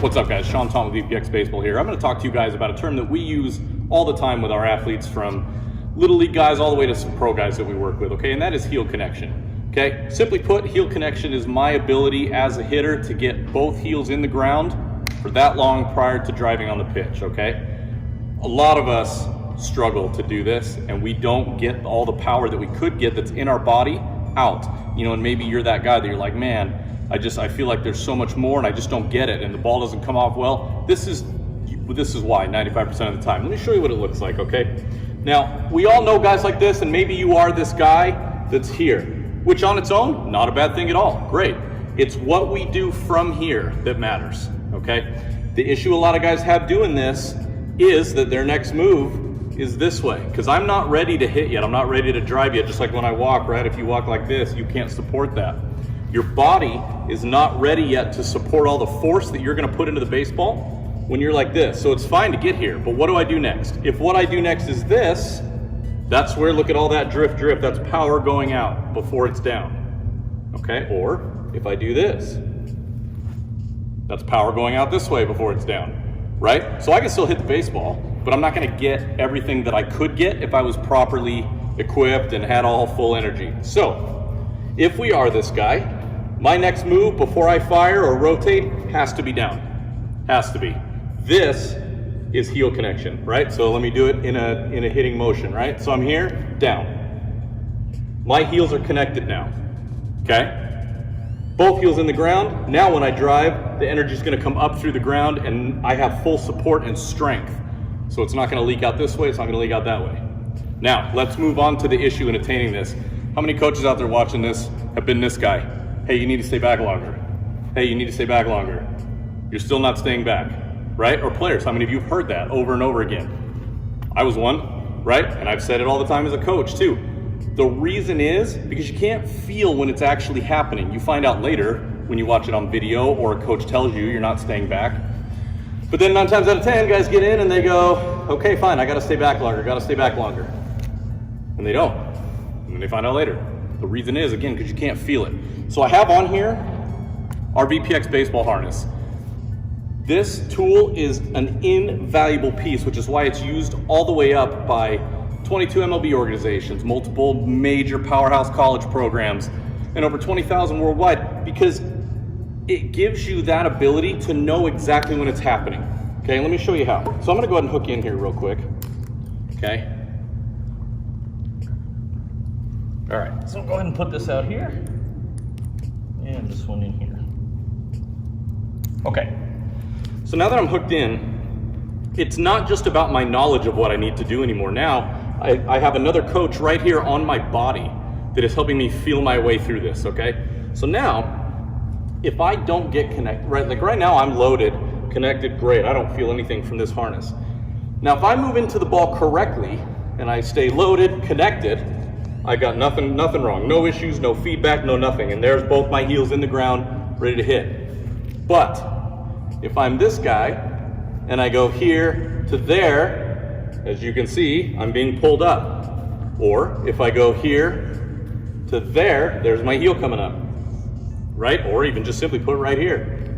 What's up, guys? TAUNT with VPX Baseball here. I'm going to talk to you guys about a term that we use all the time with our athletes, from little league guys all the way to some pro guys that we work with, okay? And that is heel connection, okay? Simply put, heel connection is my ability as a hitter to get both heels in the ground for that long prior to driving on the pitch, okay? A lot of us struggle to do this, and we don't get all the power that we could get that's in our body out. You know, and maybe you're that guy that you're like, man, I feel like there's so much more and I just don't get it, and the ball doesn't come off well. This is why 95% of the time. Let me show you what it looks like, okay? Now, we all know guys like this, and maybe you are this guy that's here, which on its own, not a bad thing at all, great. It's what we do from here that matters, okay? The issue a lot of guys have doing this is that their next move is this way, because I'm not ready to hit yet, I'm not ready to drive yet, just like when I walk, right? If you walk like this, you can't support that. Your body is not ready yet to support all the force that you're going to put into the baseball when you're like this. So it's fine to get here, but what do I do next? If what I do next is this, that's where, look at all that drift, that's power going out before it's down, okay? Or if I do this, that's power going out this way before it's down, right? So I can still hit the baseball, but I'm not going to get everything that I could get if I was properly equipped and had all full energy. So if we are this guy, my next move before I fire or rotate has to be down. Has to be. This is heel connection, right? So let me do it in a hitting motion, right? So I'm here, down. My heels are connected now, okay? Both heels in the ground. Now when I drive, the energy is going to come up through the ground and I have full support and strength. So it's not going to leak out this way, it's not going to leak out that way. Now, let's move on to the issue in attaining this. How many coaches out there watching this have been this guy? Hey, you need to stay back longer. Hey, you need to stay back longer. You're still not staying back, right? Or players, how many of you have heard that over and over again? I was one, right? And I've said it all the time as a coach too. The reason is because you can't feel when it's actually happening. You find out later when you watch it on video or a coach tells you you're not staying back. But then 9 times out of 10, guys get in and they go, okay, fine, I gotta stay back longer, And they don't. And then they find out later. The reason is, again, because you can't feel it. So I have on here our VPX Baseball Harness. This tool is an invaluable piece, which is why it's used all the way up by 22 MLB organizations, multiple major powerhouse college programs, and over 20,000 worldwide, because it gives you that ability to know exactly when it's happening. Okay, let me show you how. So I'm gonna go ahead and hook you in here real quick, okay? All right, so go ahead and put this out here, and this one in here. Okay, so now that I'm hooked in, it's not just about my knowledge of what I need to do anymore. Now, I have another coach right here on my body that is helping me feel my way through this, okay? So now, if I don't get connected, right, like right now I'm loaded, connected, great, I don't feel anything from this harness. Now, if I move into the ball correctly, and I stay loaded, connected, I got nothing wrong, no issues, no feedback, no nothing. And there's both my heels in the ground, ready to hit. But if I'm this guy and I go here to there, as you can see, I'm being pulled up. Or if I go here to there, there's my heel coming up, right? Or even just simply put it right here.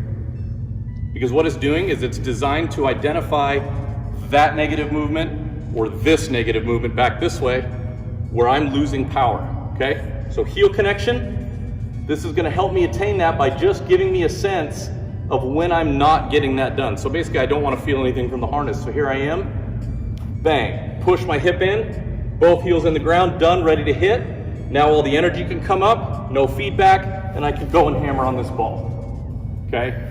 Because what it's doing is it's designed to identify that negative movement or this negative movement back this way, where I'm losing power, okay? So heel connection, this is gonna help me attain that by just giving me a sense of when I'm not getting that done. So basically I don't wanna feel anything from the harness. So here I am, bang, push my hip in, both heels in the ground, done, ready to hit. Now all the energy can come up, no feedback, and I can go and hammer on this ball, okay?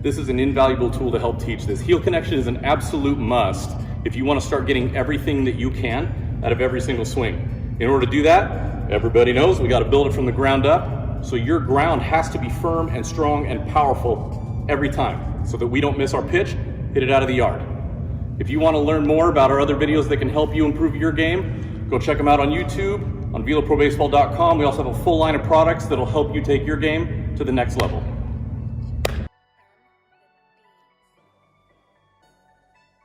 This is an invaluable tool to help teach this. Heel connection is an absolute must if you wanna start getting everything that you can out of every single swing. In order to do that, everybody knows we got to build it from the ground up. So your ground has to be firm and strong and powerful every time so that we don't miss our pitch, hit it out of the yard. If you want to learn more about our other videos that can help you improve your game, go check them out on YouTube, on VeloProBaseball.com. We also have a full line of products that'll help you take your game to the next level.